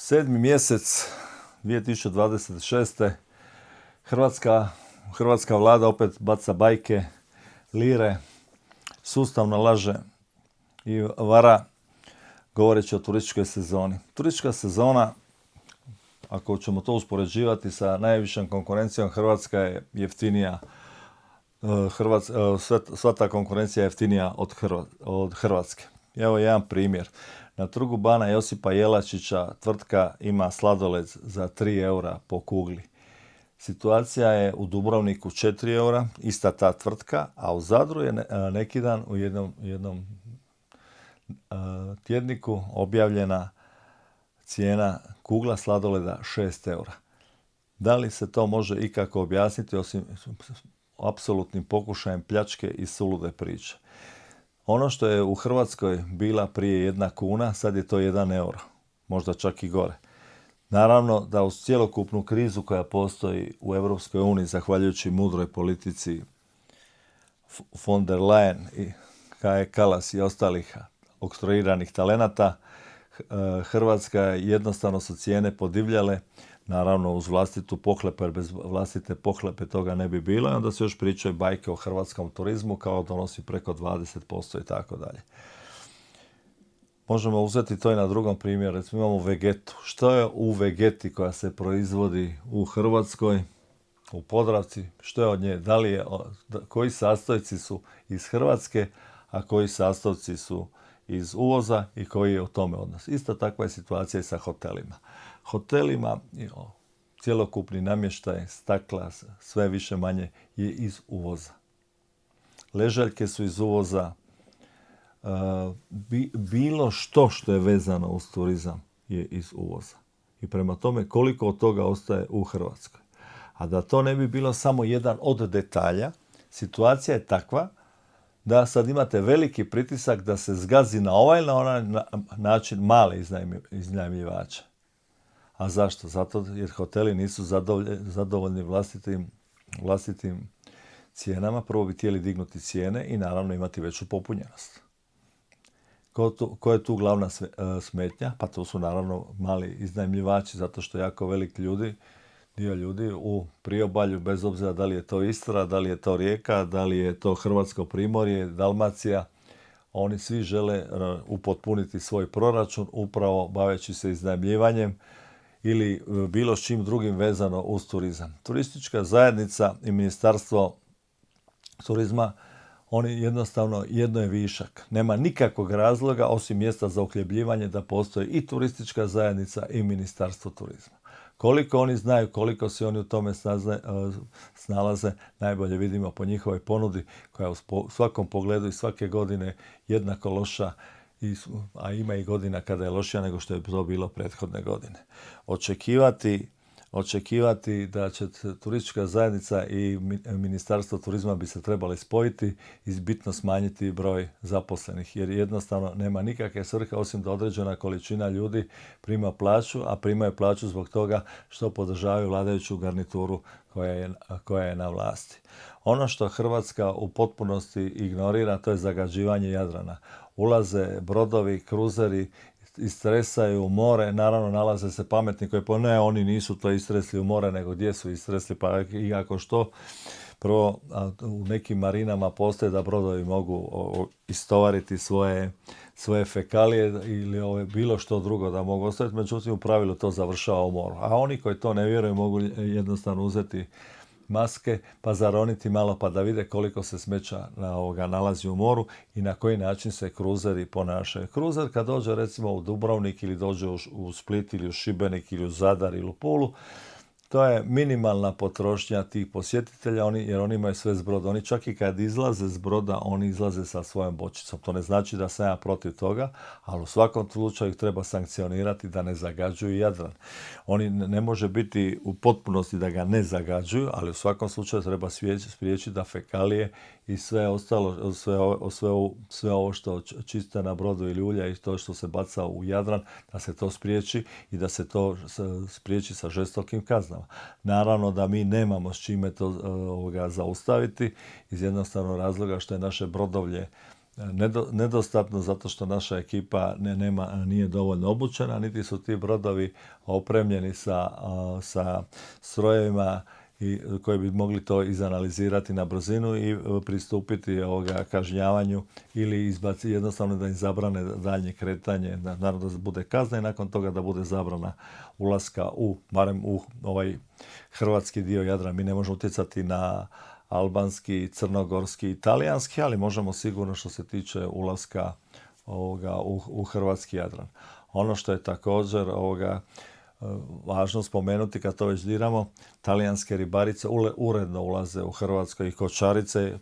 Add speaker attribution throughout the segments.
Speaker 1: 7. mjesec 2026. Hrvatska vlada opet baca bajke, lire, sustavno laže i vara govoreći o turističkoj sezoni. Turistička sezona, ako ćemo to uspoređivati sa najvišom konkurencijom, Hrvatska je jeftinija. Sva ta konkurencija je jeftinija od Hrvatske. Evo jedan primjer. Na Trgu bana Josipa Jelačića tvrtka ima sladoled za 3 eura po kugli. Situacija je u Dubrovniku 4 eura, ista ta tvrtka, a u Zadru je neki dan u jednom tjedniku objavljena cijena kugla sladoleda 6 eura. Da li se to može ikako objasniti osim apsolutnim pokušajem pljačke i sulude priče? Ono što je u Hrvatskoj bila prije 1 kuna, sad je to 1 euro, možda čak i gore. Naravno da uz cjelokupnu krizu koja postoji u Europskoj uniji, zahvaljujući mudroj politici von der Leyen i Kaje Kallas i ostalih oktroiranih talenata, Hrvatska jednostavno su cijene podivljale, naravno uz vlastitu pohlepu, jer bez vlastite pohlepe toga ne bi bilo, i onda se još pričaju bajke o hrvatskom turizmu kao donosi preko 20% i tako dalje. Možemo uzeti to i na drugom primjeru, recimo imamo vegetu. Što je u vegeti koja se proizvodi u Hrvatskoj, u Podravci, što je od nje? Koji sastojci su iz Hrvatske, a koji sastojci su iz uvoza i koji je u tome odnos? Isto takva je situacija i sa hotelima. Hotelima cjelokupni namještaj, stakla, sve više manje je iz uvoza. Ležaljke su iz uvoza. Bilo što je vezano uz turizam je iz uvoza. I prema tome koliko od toga ostaje u Hrvatskoj. A da to ne bi bilo samo jedan od detalja, situacija je takva da sad imate veliki pritisak da se zgazi na ovaj ili na onaj način male iznajmljivače. A zašto? Zato jer hoteli nisu zadovoljni vlastitim cijenama. Prvo bi htjeli dignuti cijene i naravno imati veću popunjenost. Koja je tu glavna smetnja? Pa to su naravno mali iznajmljivači, zato što jako velik dio ljudi u priobalju, bez obzira da li je to Istra, da li je to Rijeka, da li je to Hrvatsko primorje, Dalmacija, oni svi žele upotpuniti svoj proračun upravo baveći se iznajmljivanjem ili bilo s čim drugim vezano uz turizam. Turistička zajednica i Ministarstvo turizma, oni jednostavno jedno je višak. Nema nikakvog razloga osim mjesta za uhljebljivanje da postoji i turistička zajednica i Ministarstvo turizma. Koliko oni znaju, koliko se oni u tome snalaze, najbolje vidimo po njihovoj ponudi koja je u svakom pogledu i svake godine jednako loša, a ima i godina kada je lošija nego što je to bilo prethodne godine. Očekivati da će turistička zajednica i Ministarstvo turizma bi se trebali spojiti i bitno smanjiti broj zaposlenih, jer jednostavno nema nikakve svrhe osim da određena količina ljudi prima plaću, a primaju plaću zbog toga što podržavaju vladajuću garnituru koja je na vlasti. Ono što Hrvatska u potpunosti ignorira, to je zagađivanje Jadrana. Ulaze brodovi, kruzeri, istresaju u more, naravno nalaze se pametni koji ne, oni nisu to istresli u more, nego gdje su istresli, pa i ako što, prvo u nekim marinama postoje da brodovi mogu istovariti svoje fekalije ili bilo što drugo da mogu ostaviti, međutim u pravilu to završava u moru. A oni koji to ne vjeruju mogu jednostavno uzeti maske pa zaroniti malo pa da vide koliko se smeća nalazi u moru i na koji način se kruzeri ponašaju. Kruzer kad dođe recimo u Dubrovnik ili dođe u Split ili u Šibenik ili u Zadar ili u Pulu, to je minimalna potrošnja tih posjetitelja, jer oni imaju sve s broda. Oni čak i kad izlaze s broda, oni izlaze sa svojom bočicom. To ne znači da sam ja protiv toga, ali u svakom slučaju treba sankcionirati da ne zagađuju Jadran. Oni ne može biti u potpunosti da ga ne zagađuju, ali u svakom slučaju treba spriječiti da fekalije i sve ostalo, sve ovo što čiste na brodu ili ulja i to što se baca u Jadran, da se to spriječi i da se to spriječi sa žestokim kaznama. Naravno da mi nemamo s čime to zaustaviti iz jednostavnog razloga što je naše brodovlje nedostatno zato što naša ekipa nije dovoljno obučena, niti su ti brodovi opremljeni sa strojevima koji bi mogli to izanalizirati na brzinu i pristupiti kažnjavanju ili jednostavno da im zabrane daljnje kretanje, naravno da bude kazna i nakon toga da bude zabrana ulaska barem u ovaj hrvatski dio Jadrana. Mi ne možemo utjecati na albanski, crnogorski, italijanski, ali možemo sigurno što se tiče ulaska u hrvatski Jadran. Ono što je također važno spomenuti kad to već diramo, talijanske ribarice uredno ulaze u Hrvatskoj i kočarice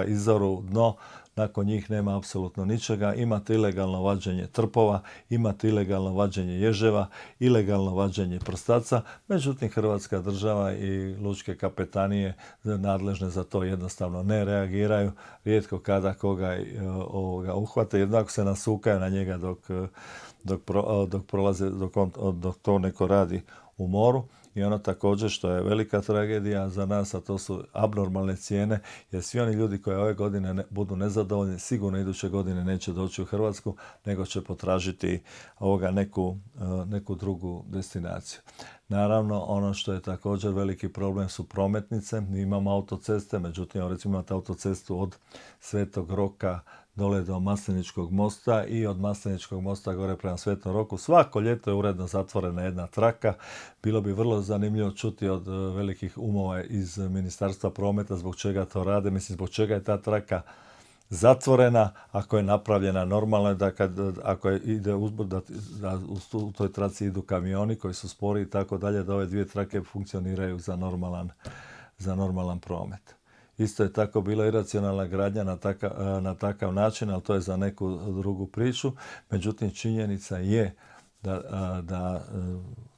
Speaker 1: izoru dno, nakon njih nema apsolutno ničega. Imate ilegalno vađenje trpova, imate ilegalno vađenje ježeva, ilegalno vađenje prstaca, međutim Hrvatska država i lučke kapetanije nadležne za to jednostavno ne reagiraju, rijetko kada koga uhvate, jednako se nasukaju na njega dok to neko radi u moru. I ono također što je velika tragedija za nas, a to su abnormalne cijene, jer svi oni ljudi koji ove godine budu nezadovoljni, sigurno iduće godine neće doći u Hrvatsku, nego će potražiti neku drugu destinaciju. Naravno, ono što je također veliki problem su prometnice. Mi imamo autoceste, međutim, recimo imate autocestu od Svetog Roka dole do Masleničkog mosta i od Masleničkog mosta gore prema Svetom Roku. Svako ljeto je uredno zatvorena jedna traka. Bilo bi vrlo zanimljivo čuti od velikih umova iz Ministarstva prometa zbog čega to rade. Mislim, zbog čega je ta traka zatvorena ako je napravljena normalno, ako ide uzbrdo da u toj traci idu kamioni koji su spori i tako dalje, da ove dvije trake funkcioniraju za normalan promet. Isto je tako bila iracionalna gradnja na takav način, ali to je za neku drugu priču. Međutim, činjenica je da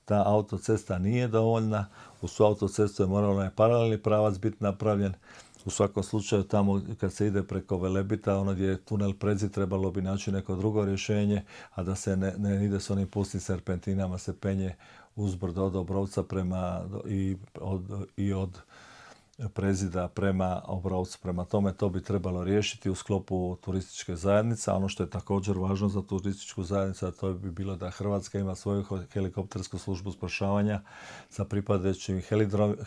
Speaker 1: ta autocesta nije dovoljna. U svu autocestu je moralo paralelni pravac biti napravljen. U svakom slučaju tamo kad se ide preko Velebita, ono gdje je tunel Predzid, trebalo bi naći neko drugo rješenje, a da se ne ide s onim pustim serpentinama, se penje uzbrdo od Obrovca i od Prezida prema Obrovcu. Prema tome to bi trebalo riješiti u sklopu turističke zajednice. Ono što je također važno za turističku zajednicu, a to bi bilo da Hrvatska ima svoju helikoptersku službu spašavanja sa pripadajućim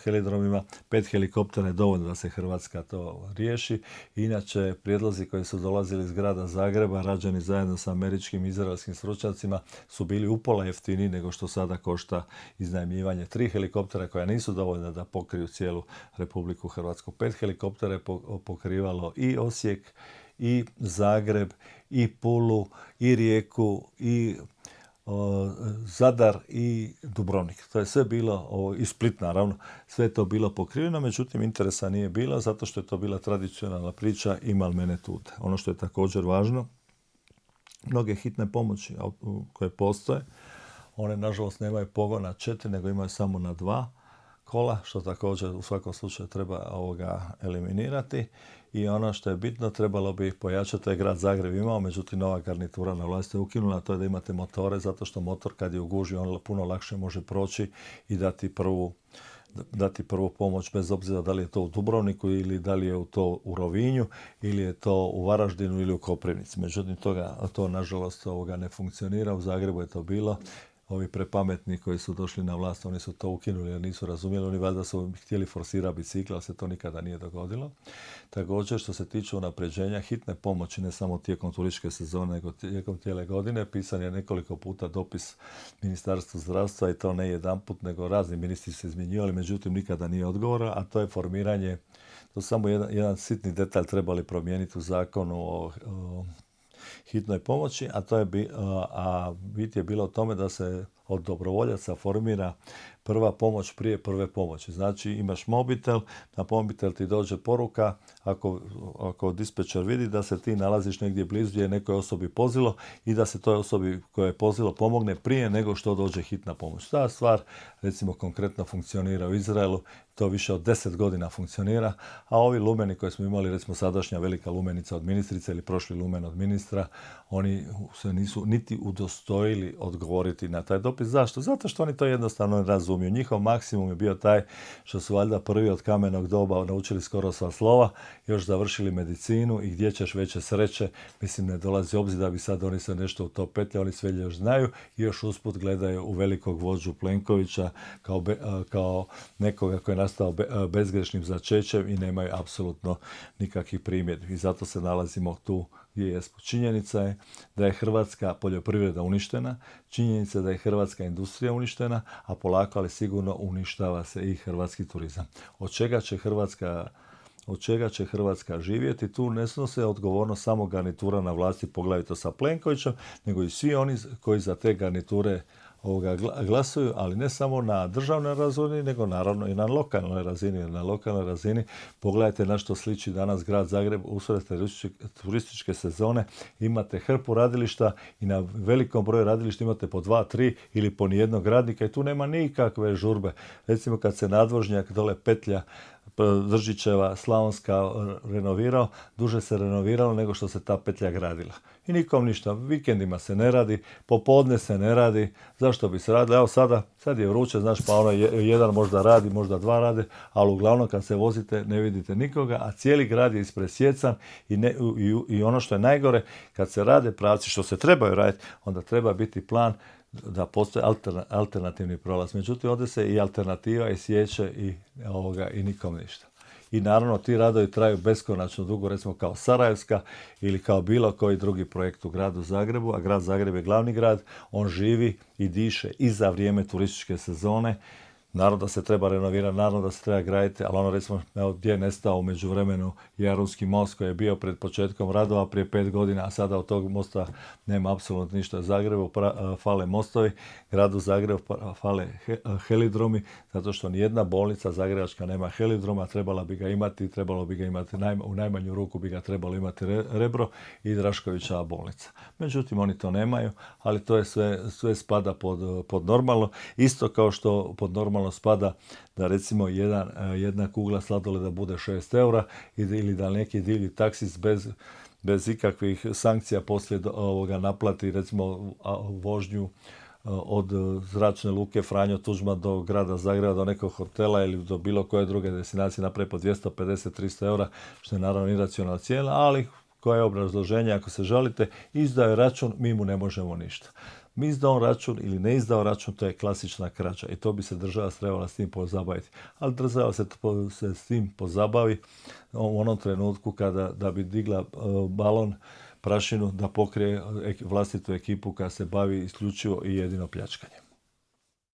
Speaker 1: helidromima. 5 helikoptera je dovoljno da se Hrvatska to riješi. Inače, prijedlozi koji su dolazili iz grada Zagreba, rađeni zajedno sa američkim i izraelskim stručnjacima, su bili upola jeftiniji nego što sada košta iznajmljivanje 3 helikoptera koja nisu dovoljna da pokriju cijelu Republiku Hrvatsku. 5 helikoptera je pokrivalo i Osijek, i Zagreb, i Pulu, i Rijeku, i Zadar, i Dubrovnik. To je sve bilo, i Split naravno, sve je to bilo pokriveno, međutim interesa nije bilo zato što je to bila tradicionalna priča imal mene tuda. Ono što je također važno, mnoge hitne pomoći koje postoje, one nažalost nemaju pogon na 4, nego imaju samo na 2 kola, što također u svakom slučaju treba eliminirati. I ono što je bitno, trebalo bi pojačati, to je grad Zagreb imao, međutim nova garnitura na vlasti je ukinula, to je da imate motore, zato što motor kad je u gužvi on puno lakše može proći i dati prvu pomoć, bez obzira da li je to u Dubrovniku ili da li je to u Rovinju ili je to u Varaždinu ili u Koprivnici. Međutim, to nažalost ne funkcionira, u Zagrebu je to bilo. Ovi prepametni koji su došli na vlast, oni su to ukinuli jer nisu razumjeli, oni valjda su htjeli forsirati bicikla, ali se to nikada nije dogodilo. Također, što se tiče unapređenja hitne pomoći, ne samo tijekom turističke sezone, nego tijekom cijele godine, pisan je nekoliko puta dopis Ministarstvu zdravstva i to ne jedanput, nego razni ministri se izmjenjivali, međutim nikada nije odgovora, a to je formiranje, to samo jedan sitni detalj trebali promijeniti u zakonu o hitnoj pomoći, a bit je bilo o tome da se od dobrovoljaca formira prva pomoć prije prve pomoći. Znači imaš mobitel, na mobitel ti dođe poruka, ako dispečer vidi da se ti nalaziš negdje blizu gdje je nekoj osobi pozilo i da se toj osobi koja je pozilo pomogne prije nego što dođe hitna pomoć. Ta stvar recimo konkretno funkcionira u Izraelu, to više od 10 godina funkcionira, a ovi lumeni koje smo imali, recimo sadašnja velika lumenica od ministrice ili prošli lumen od ministra, oni se nisu niti udostojili odgovoriti na taj dopis. potopiti. Zašto? Zato što oni to jednostavno ne razumiju. Njihov maksimum je bio taj što su valjda prvi od kamenog doba naučili skoro sva slova, još završili medicinu i gdje ćeš veće sreće. Mislim, ne dolazi obzir da bi sad oni se nešto u to petlja, oni sve još znaju i još usput gledaju u velikog vođu Plenkovića kao nekoga koji je nastao bezgrešnim začećem i nemaju apsolutno nikakvih primjedbi. I zato se nalazimo tu gdje jesmo. Činjenica je da je hrvatska poljoprivreda uništena, činjenica je da je hrvatska industrija uništena, a polako ali sigurno uništava se i hrvatski turizam. Od čega će Hrvatska živjeti? Tu ne snose odgovornost samo garnitura na vlasti, poglavito sa Plenkovićem, nego i svi oni koji za te garniture glasuju, ali ne samo na državnoj razini, nego naravno i na lokalnoj razini. Na lokalnoj razini pogledajte na što sliči danas grad Zagreb usred turističke sezone. Imate hrpu radilišta i na velikom broju radilišta imate po 2, 3 ili po nijednog radnika i tu nema nikakve žurbe. Recimo kad se nadvožnjak dole petlja Držićeva, Slavonska renovirao, duže se renoviralo nego što se ta petlja gradila. I nikom ništa, vikendima se ne radi, popodne se ne radi, zašto bi se radilo? Evo sad je vruće, znaš, pa ono jedan možda radi, možda dva rade, ali uglavnom kad se vozite ne vidite nikoga, a cijeli grad je ispresjecan i ono što je najgore, kad se rade pravci što se trebaju raditi, onda treba biti plan da postoji alternativni prolaz. Međutim, ovdje se i alternativa i sječe i nikom ništa. I naravno ti radovi traju beskonačno dugo, recimo kao Sarajevska ili kao bilo koji drugi projekt u gradu Zagrebu, a grad Zagreb je glavni grad, on živi i diše i za vrijeme turističke sezone. Naravno da se treba renovirati, naravno da se treba graditi, ali ono recimo gdje je nestao u međuvremenu Jarunski most koji je bio pred početkom radova prije 5 godina, a sada od tog mosta nema apsolutno ništa. Zagrebu fale mostovi, gradu Zagrebu fale helidromi, zato što nijedna bolnica zagrebačka nema helidroma, trebalo bi ga imati u najmanju ruku bi ga trebalo imati Rebro i Draškovićeva bolnica. Međutim, oni to nemaju, ali to je sve spada pod normalno, isto kao što pod normalno spada da recimo jedna kugla sladoleda bude 6 eura ili da neki divlji taksis bez ikakvih sankcija poslije naplati recimo vožnju od zračne luke Franjo Tuđman do grada Zagreba, do nekog hotela ili do bilo koje druge destinacije napravi po 250-300 eura, što je naravno iracionalna cijena, ali koje je obrazloženje ako se žalite, izdao je račun, mi mu ne možemo ništa. Mi izdao račun ili ne izdao račun, to je klasična krađa i to bi se država trebala s tim pozabaviti. Ali država se s tim pozabavi u onom trenutku da bi digla balon, prašinu da pokrije vlastitu ekipu koja se bavi isključivo i jedino pljačkanjem.